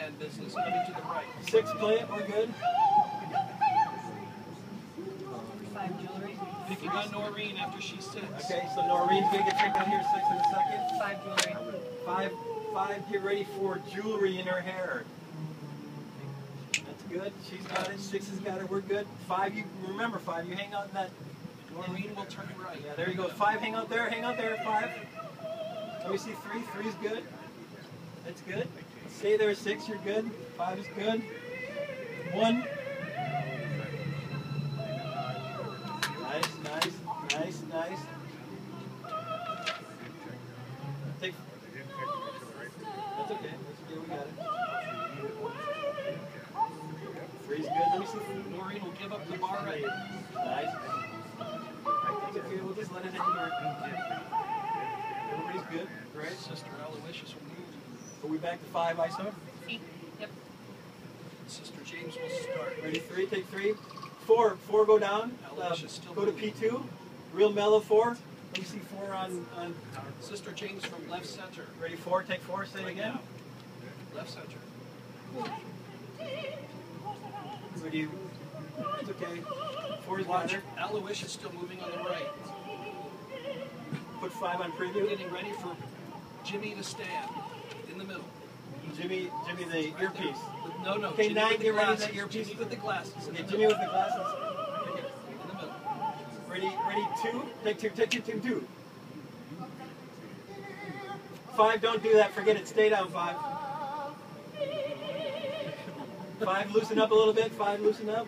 stand business coming to the right. 6, play it, we're good. 5, jewelry. Picking on Noreen after she sits. Okay, so Noreen's going to get picked on here 6 in a second. 5, jewelry. 5, get ready for jewelry in her hair. That's good. She's got it. 6 has got it. We're good. 5, you remember 5, you hang out in that. Noreen will turn right. Yeah, there you go. 5, hang out there. Hang out there. 5. Let me see 3. 3's good. That's good. Stay there. 6, you're good. 5 is good. 1. Nice. Take. That's okay. We got it. 3's good. Let me see. Noreen will give up the bar right. Nice. That's okay. We'll just let it hang here. Everybody's good. Great. Sister Aloysius will move. Are we back to 5 ISO? Yep. Sister James will start. Ready? 3. Take 3. 4 go down. Go to P2. Real mellow 4. Let me see 4 on. Sister James from left center. Ready? 4. Take 4. Say it again. Left center. Ready? It's okay. 4 is Watch. better. Aloysius still moving on the right. Put 5 on preview. Getting ready for Jimmy to stand in the middle. Jimmy the earpiece. No. Okay, Jimmy 9, with the get ready glasses. that earpiece. Jimmy with the glasses. Okay, Jimmy with the glasses. Right here, in the middle. Ready? 2. Take 2. 5, don't do that. Forget it. Stay down, 5. 5, loosen up a little bit. 5, loosen up.